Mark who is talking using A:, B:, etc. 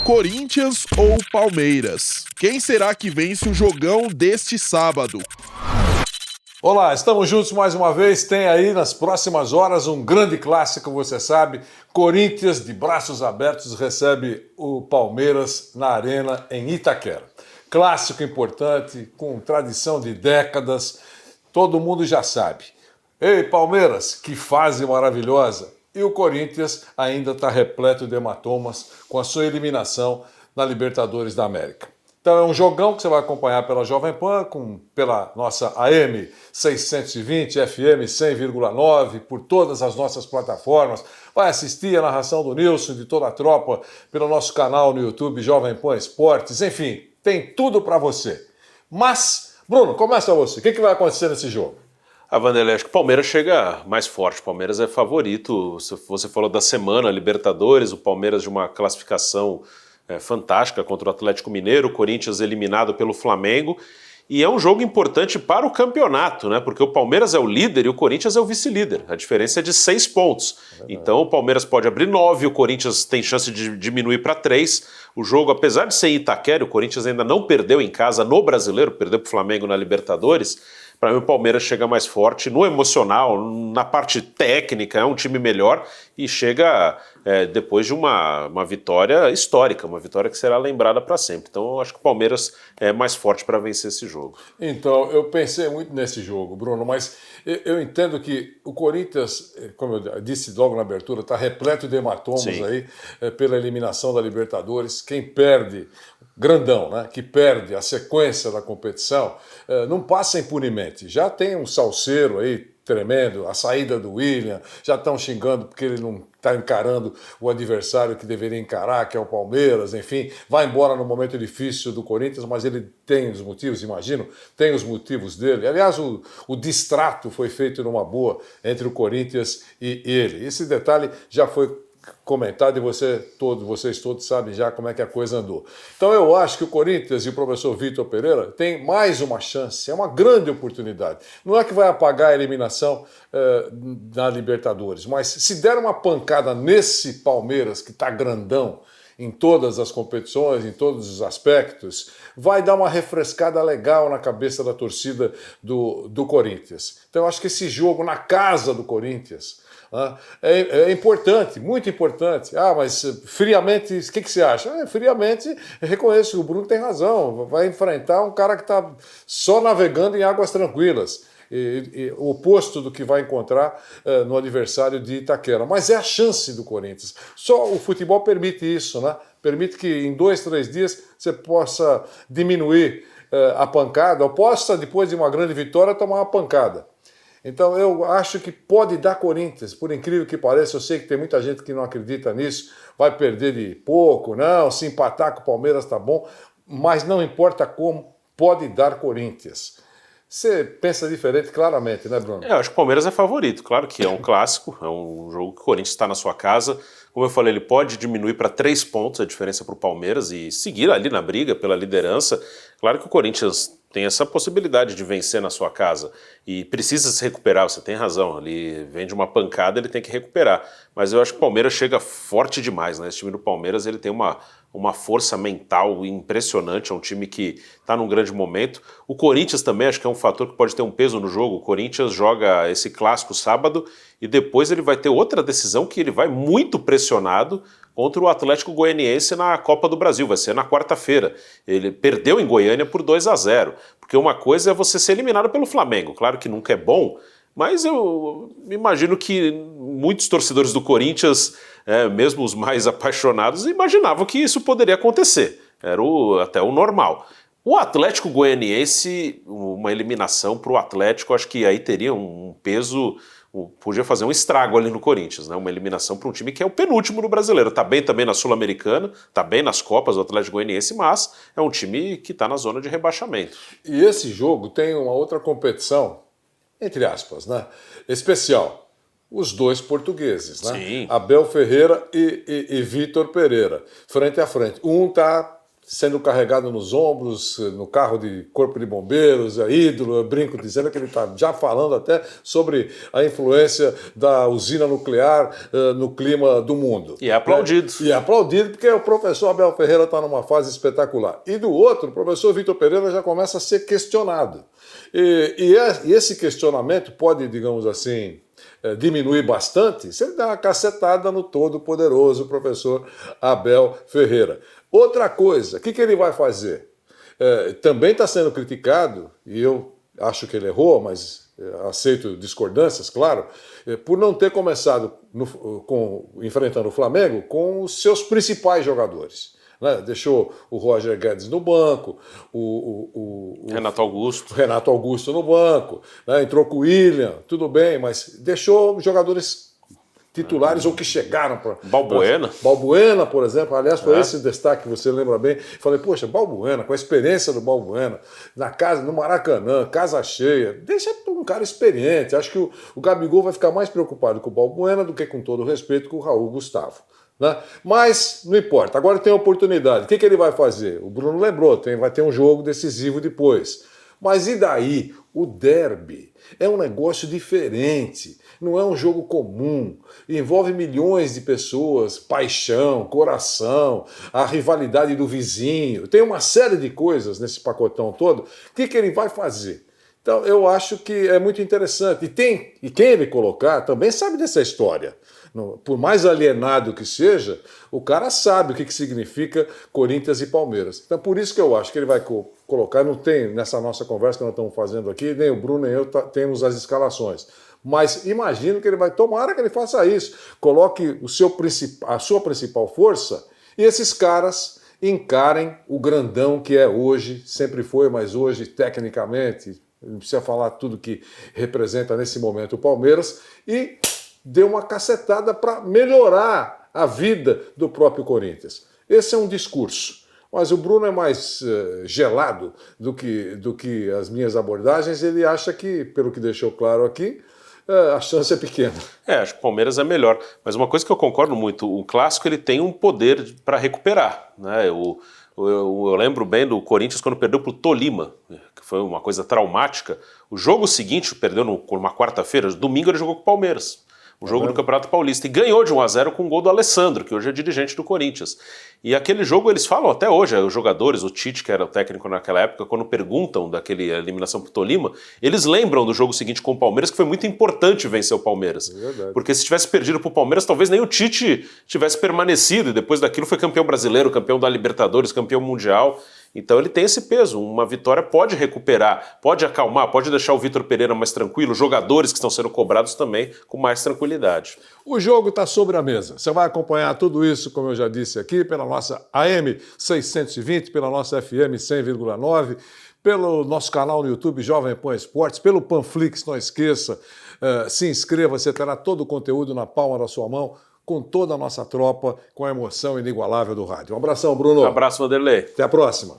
A: Corinthians ou Palmeiras? Quem será que vence o jogão deste sábado?
B: Olá, estamos juntos mais uma vez. Tem aí nas próximas horas um grande clássico, você sabe. Corinthians, de braços abertos, recebe o Palmeiras na Arena em Itaquera. Clássico importante, com tradição de décadas, todo mundo já sabe. Ei, Palmeiras, que fase maravilhosa! E o Corinthians ainda está repleto de hematomas com a sua eliminação na Libertadores da América. Então é um jogão que você vai acompanhar pela Jovem Pan, pela nossa AM 620, FM 100,9, por todas as nossas plataformas. Vai assistir a narração do Nilson, de toda a tropa, pelo nosso canal no YouTube Jovem Pan Esportes. Enfim, tem tudo para você. Mas, Bruno, começa você. O que vai acontecer nesse jogo?
C: Vanderlei, acho que o Palmeiras chega mais forte. O Palmeiras é favorito. Você falou da semana, Libertadores, o Palmeiras de uma classificação fantástica contra o Atlético Mineiro, o Corinthians eliminado pelo Flamengo. E é um jogo importante para o campeonato, né? Porque o Palmeiras é o líder e o Corinthians é o vice-líder. A diferença é de 6 pontos. Então o Palmeiras pode abrir 9, o Corinthians tem chance de diminuir para 3. O jogo, apesar de ser em Itaquera, o Corinthians ainda não perdeu em casa no Brasileiro, perdeu para o Flamengo na Libertadores. Para mim o Palmeiras chega mais forte no emocional, na parte técnica, é um time melhor e chega depois de uma vitória histórica, uma vitória que será lembrada para sempre. Então eu acho que o Palmeiras é mais forte para vencer esse jogo.
B: Então, eu pensei muito nesse jogo, Bruno, mas eu entendo que o Corinthians, como eu disse logo na abertura, está repleto de hematomas. Sim. Aí pela eliminação da Libertadores. Quem perde, grandão, né? Que perde a sequência da competição, não passa impunemente. Já tem um salseiro aí tremendo, a saída do William, já estão xingando porque ele não está encarando o adversário que deveria encarar, que é o Palmeiras, enfim, vai embora no momento difícil do Corinthians, mas ele tem os motivos, imagino, tem os motivos dele. Aliás, o distrato foi feito numa boa entre o Corinthians e ele. Esse detalhe já foi comentado e vocês todos sabem já como é que a coisa andou. Então eu acho que o Corinthians e o professor Vitor Pereira têm mais uma chance, é uma grande oportunidade. Não é que vai apagar a eliminação na Libertadores, mas se der uma pancada nesse Palmeiras que está grandão em todas as competições, em todos os aspectos, vai dar uma refrescada legal na cabeça da torcida do Corinthians. Então eu acho que esse jogo na casa do Corinthians é importante, muito importante. Mas friamente, o que você acha? Friamente, reconheço que o Bruno tem razão. Vai enfrentar um cara que está só navegando em águas tranquilas. O oposto do que vai encontrar no adversário de Itaquera. Mas é a chance do Corinthians. Só o futebol permite isso, né? Permite que em 2, 3 dias você possa diminuir a pancada, ou possa, depois de uma grande vitória, tomar uma pancada. Então eu acho que pode dar Corinthians, por incrível que pareça. Eu sei que tem muita gente que não acredita nisso, vai perder de pouco, não, se empatar com o Palmeiras tá bom, mas não importa como, pode dar Corinthians. Você pensa diferente claramente, né, Bruno?
C: Eu acho que o Palmeiras é favorito, claro que é um clássico, é um jogo que o Corinthians está na sua casa. Como eu falei, ele pode diminuir para 3 pontos a diferença para o Palmeiras e seguir ali na briga pela liderança. Claro que o Corinthians tem essa possibilidade de vencer na sua casa e precisa se recuperar, você tem razão, ele vem de uma pancada, ele tem que recuperar, mas eu acho que o Palmeiras chega forte demais, né? Esse time do Palmeiras ele tem uma força mental impressionante, é um time que está num grande momento. O Corinthians também acho que é um fator que pode ter um peso no jogo. O Corinthians joga esse clássico sábado e depois ele vai ter outra decisão que ele vai muito pressionado contra o Atlético Goianiense na Copa do Brasil, vai ser na quarta-feira. Ele perdeu em Goiânia por 2-0, porque uma coisa é você ser eliminado pelo Flamengo, claro que nunca é bom, mas eu imagino que muitos torcedores do Corinthians, mesmo os mais apaixonados, imaginavam que isso poderia acontecer, era até o normal. O Atlético Goianiense, uma eliminação para o Atlético, acho que aí teria um peso, podia fazer um estrago ali no Corinthians, né? Uma eliminação para um time que é o penúltimo no Brasileiro. Está bem também na Sul-Americana, está bem nas Copas do Atlético Goianiense, mas é um time que está na zona de rebaixamento.
B: E esse jogo tem uma outra competição, entre aspas, né? Especial. Os dois portugueses, né?
C: Sim.
B: Abel Ferreira e Vitor Pereira, frente a frente. Um está sendo carregado nos ombros, no carro de corpo de bombeiros, é ídolo, eu brinco dizendo que ele está já falando até sobre a influência da usina nuclear no clima do mundo.
C: E é aplaudido.
B: E é aplaudido porque o professor Abel Ferreira está numa fase espetacular. E do outro, o professor Vitor Pereira já começa a ser questionado. E esse questionamento pode, digamos assim, diminuir bastante se ele der uma cacetada no todo-poderoso professor Abel Ferreira. Outra coisa, o que ele vai fazer? Também está sendo criticado, e eu acho que ele errou, mas aceito discordâncias, claro, por não ter começado enfrentando o Flamengo com os seus principais jogadores. Né? Deixou o Roger Guedes no banco, o
C: Renato
B: Augusto no banco, né? Entrou com o William, tudo bem, mas deixou jogadores titulares ou que chegaram para... Balbuena, por exemplo, aliás, foi esse destaque que você lembra bem. Falei, poxa, Balbuena, com a experiência do Balbuena, na casa, no Maracanã, casa cheia, deixa um cara experiente. Acho que o Gabigol vai ficar mais preocupado com o Balbuena do que, com todo o respeito, com o Raul Gustavo. Né? Mas não importa, agora tem a oportunidade. O que ele vai fazer? O Bruno lembrou, vai ter um jogo decisivo depois. Mas e daí? O derby é um negócio diferente, não é um jogo comum, envolve milhões de pessoas, paixão, coração, a rivalidade do vizinho, tem uma série de coisas nesse pacotão todo. O que ele vai fazer? Então eu acho que é muito interessante. E quem ele colocar também sabe dessa história. Por mais alienado que seja, o cara sabe o que significa Corinthians e Palmeiras. Então, por isso que eu acho que ele vai colocar, não tem, nessa nossa conversa que nós estamos fazendo aqui, nem o Bruno nem eu temos as escalações. Mas imagino que ele vai, tomara que ele faça isso, coloque a sua principal força e esses caras encarem o grandão que é hoje, sempre foi, mas hoje, tecnicamente, não precisa falar tudo que representa nesse momento o Palmeiras, e deu uma cacetada para melhorar a vida do próprio Corinthians. Esse é um discurso. Mas o Bruno é mais gelado do que as minhas abordagens. Ele acha que, pelo que deixou claro aqui, a chance é pequena.
C: Acho que o Palmeiras é melhor. Mas uma coisa que eu concordo muito, o clássico ele tem um poder para recuperar. Né? Eu lembro bem do Corinthians quando perdeu para o Tolima, que foi uma coisa traumática. O jogo seguinte, perdeu numa quarta-feira, domingo ele jogou com o Palmeiras. O jogo do Campeonato Paulista, e ganhou de 1-0 com o gol do Alessandro, que hoje é dirigente do Corinthians. E aquele jogo, eles falam até hoje, os jogadores, o Tite, que era o técnico naquela época, quando perguntam daquela eliminação pro Tolima, eles lembram do jogo seguinte com o Palmeiras, que foi muito importante vencer o Palmeiras. Porque se tivesse perdido pro Palmeiras, talvez nem o Tite tivesse permanecido, e depois daquilo foi campeão brasileiro, campeão da Libertadores, campeão mundial. Então ele tem esse peso, uma vitória pode recuperar, pode acalmar, pode deixar o Vitor Pereira mais tranquilo, jogadores que estão sendo cobrados também com mais tranquilidade.
B: O jogo está sobre a mesa. Você vai acompanhar tudo isso, como eu já disse aqui, pela nossa AM 620, pela nossa FM 100,9, pelo nosso canal no YouTube Jovem Pan Esportes, pelo Panflix, não esqueça, se inscreva, você terá todo o conteúdo na palma da sua mão, com toda a nossa tropa, com a emoção inigualável do rádio. Um abração, Bruno.
C: Um abraço, Vanderlei.
B: Até a próxima.